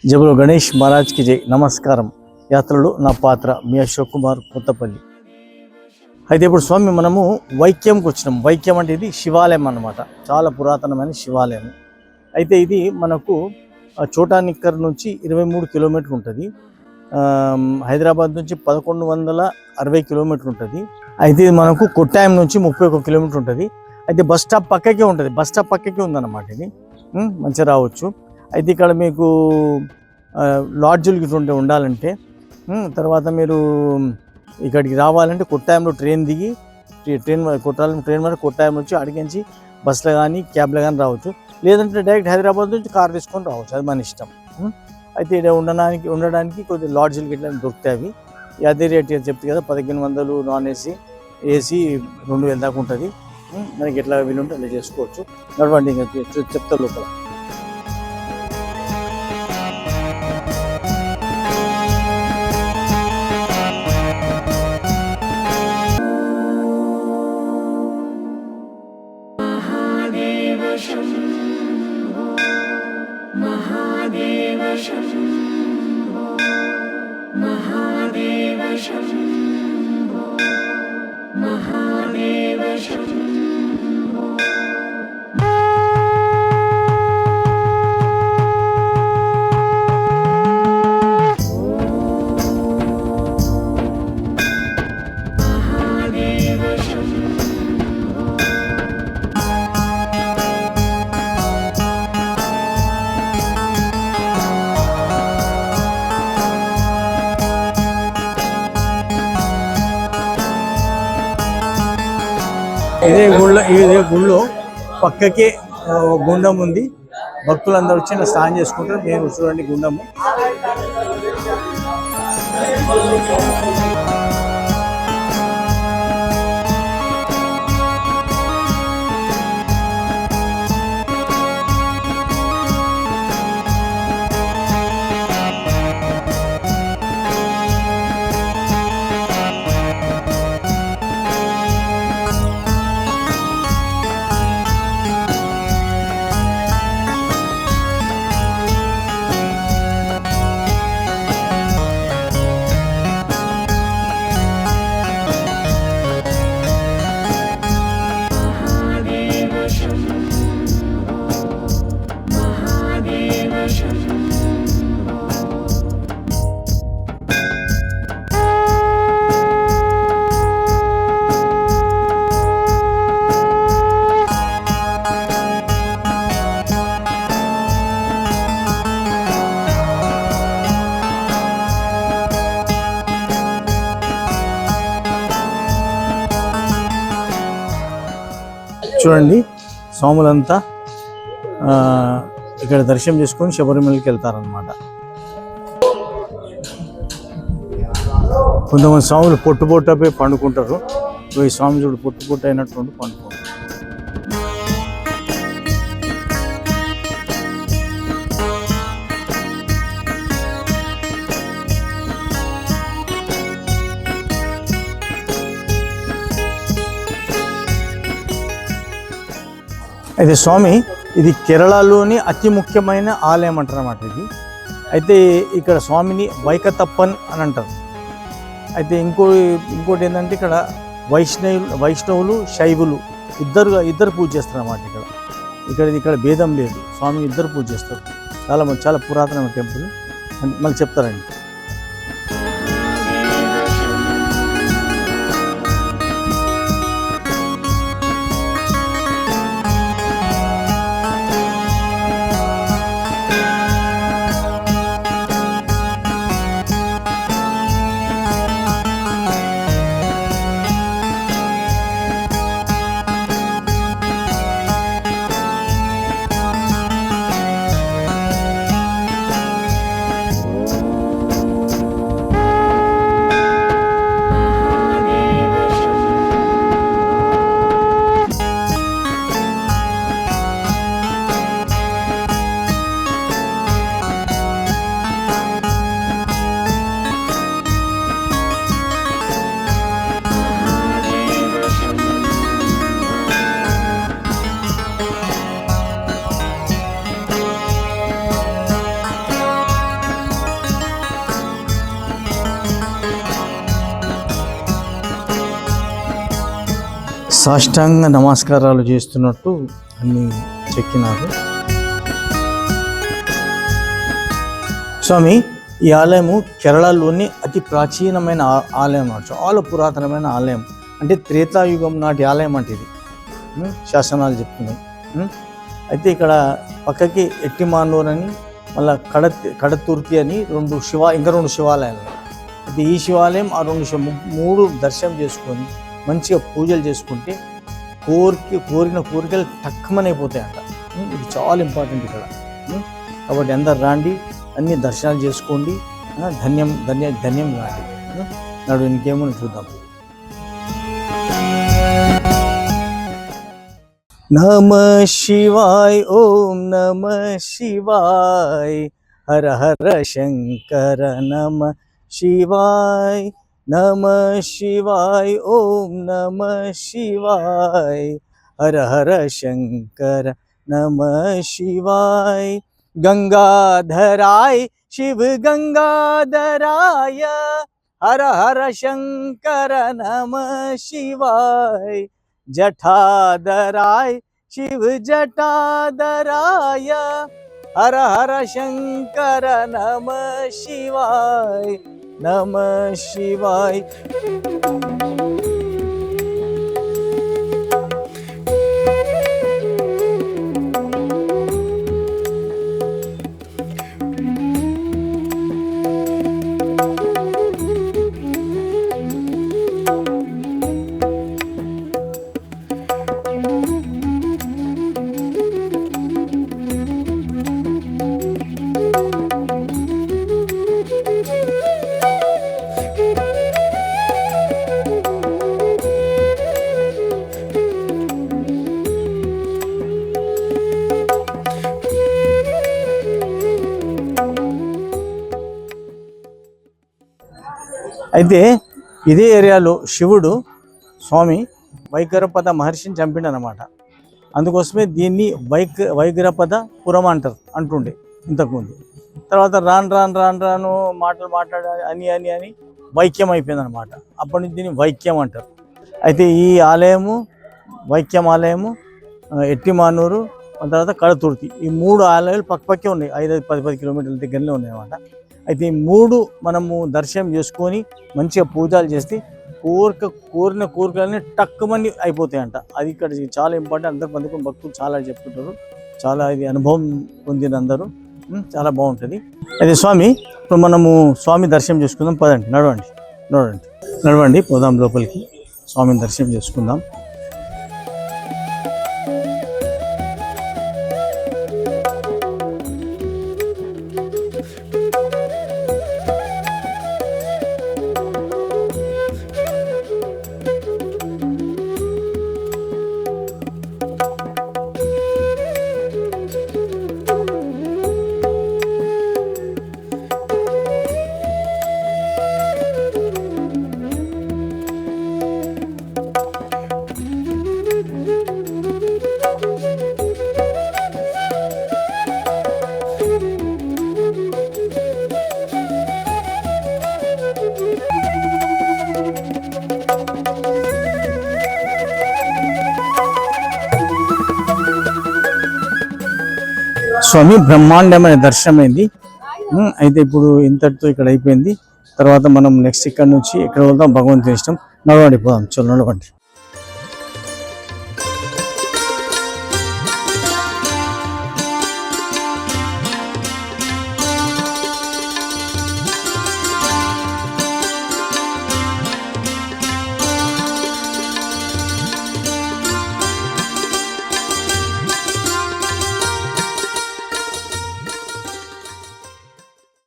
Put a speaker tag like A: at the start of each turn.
A: జబులు గణేష్ మహారాజ్కి జై. నమస్కారం. యాత్రలు నా పాత్ర మీ అశోక్ కుమార్ కొత్తపల్లి. అయితే ఇప్పుడు స్వామి మనము వైక్యంకి వచ్చినాం. వైక్యం అంటే ఇది శివాలయం అన్నమాట, చాలా పురాతనమైన శివాలయం. అయితే ఇది మనకు చోటానిక్కర్ నుంచి 23 కిలోమీటర్లు ఉంటుంది. హైదరాబాద్ నుంచి 1160 కిలోమీటర్లు ఉంటుంది. అయితే ఇది మనకు కొట్టాయం నుంచి 31 కిలోమీటర్ ఉంటుంది. అయితే బస్ స్టాప్ పక్కకే ఉంటుంది, బస్ స్టాప్ పక్కకే ఉందన్నమాట. ఇది మంచిగా రావచ్చు. అయితే ఇక్కడ మీకు లాడ్జులు ఇటువంటి ఉండాలంటే, తర్వాత మీరు ఇక్కడికి రావాలంటే కొట్టాయంలో ట్రైన్ దిగి ట్రైన్ మరి కొట్టాయం నుంచి అడిగించి బస్సులో కానీ క్యాబ్లో కానీ రావచ్చు. లేదంటే డైరెక్ట్ హైదరాబాద్ నుంచి కార్ తీసుకొని రావచ్చు, అది మన ఇష్టం. అయితే ఇక్కడ ఉండడానికి కొద్దిగా లాడ్జులు గిట్లా దొరుకుతాయి. అదే రేట్ చెప్తే కదా, 1500 నాన్ ఏసీ, ఏసీ 2000 దాకా ఉంటుంది. మనకి ఎట్లా వీలుంటే అలా చేసుకోవచ్చు. నడవండి, ఇంకా చెప్తా లోపల. ఇదే గుళ్ళో పక్కకే గుండం ఉంది. భక్తులందరూ వచ్చి స్నానం చేసుకుంటారు. నేను చూడండి గుండము. చూడండి, స్వాములంతా ఇక్కడ దర్శనం చేసుకొని శబరిమలకి వెళ్తారనమాట. కొంతమంది స్వాములు పొట్టుపోయి పండుకుంటారు. ఈ స్వామి చూడు పొట్టు అయినట్టు పండుకుంటారు. అయితే స్వామి ఇది కేరళలోని అతి ముఖ్యమైన ఆలయం అంటారు అన్నమాట ఇది. అయితే ఇక్కడ స్వామిని వైకతప్పన్ అని అంటారు. అయితే ఇంకోటి ఏంటంటే ఇక్కడ వైష్ణవులు శైవులు ఇద్దరు పూజ చేస్తారు అన్నమాట. ఇక్కడ భేదం లేదు, స్వామిని ఇద్దరు పూజ చేస్తారు. చాలా పురాతనమైన టెంపుల్. మళ్ళీ చెప్తారండి. సాష్టాంగ నమస్కారాలు చేస్తున్నట్టు అన్ని చెక్కినారు. స్వామి, ఈ ఆలయము కేరళలోని అతి ప్రాచీనమైన ఆలయం, చాలా పురాతనమైన ఆలయం. అంటే త్రేతాయుగం నాటి ఆలయం అంటే ఇది, శాసనాలు చెప్తున్నాయి. అయితే ఇక్కడ పక్కకి ఎట్టిమానూర్ అని, మళ్ళీ కడతుర్తి అని ఇంకా రెండు శివాలయాలు. అయితే ఈ శివాలయం ఆ మూడు దర్శనం చేసుకొని మంచిగా పూజలు చేసుకుంటే కోరిన కోరికలు టక్కుమనైపోతాయంట. ఇది చాలా ఇంపార్టెంట్ ఇక్కడ. కాబట్టి అందరు రాండి, అన్ని దర్శనాలు చేసుకోండి, ధన్యం కాండి. నాడు ఇంకేమో చూద్దాం. నమః శివాయ, ఓం నమః శివాయ, హర హర శంకర నమః శివాయ, నమః శివాయ, ఓం నమః శివాయ, హర హర శంకర నమః శివాయ. గంగాధరాయ శివ గంగాధరాయ, హర హర శంకర నమః శివాయ. జటాధరాయ శివ జటాధరాయ, హర హర శంకర నమః శివాయ, నమః శివాయ. అయితే ఇదే ఏరియాలో శివుడు స్వామి వైఖరపద మహర్షిని చంపిండనమాట. అందుకోసమే దీన్ని వైఖరపద పురం అంటుండే ఇంతకుముందు. తర్వాత రాను మాట్లాడి అని వైక్యం అయిపోయిందనమాట. అప్పటి నుంచి దీన్ని వైక్యం అంటారు. అయితే ఈ ఆలయము వైక్యం ఆలయము, ఎట్టిమానూరు, తర్వాత కడతుర్తి, ఈ మూడు ఆలయాలు పక్కపక్కే ఉన్నాయి. 5-10 కిలోమీటర్ల దగ్గరనే ఉన్నాయన్నమాట. అయితే ఈ మూడు మనము దర్శనం చేసుకొని మంచిగా పూజలు చేస్తే కోరిన కోరికలన్నీ టక్కుమని అయిపోతాయంట. అది ఇక్కడ చాలా ఇంపార్టెంట్. అందరు భక్తులు చాలా చెప్తుంటారు. చాలా ఇది అనుభవం పొందిన అందరూ. చాలా బాగుంటుంది. అయితే స్వామి, ఇప్పుడు మనము స్వామి దర్శనం చేసుకుందాం. పదండి, నడవండి పోదాం లోపలికి, స్వామిని దర్శనం చేసుకుందాం. స్వామి బ్రహ్మాండమైన దర్శనం అయింది. అయితే ఇప్పుడు ఇంతటితో ఇక్కడ అయిపోయింది. తర్వాత మనం నెక్స్ట్ ఇక్కడ నుంచి ఎక్కడ వెళ్దాం, భగవంతుని ఇష్టం. నడవండి పోదాం, నడవండి.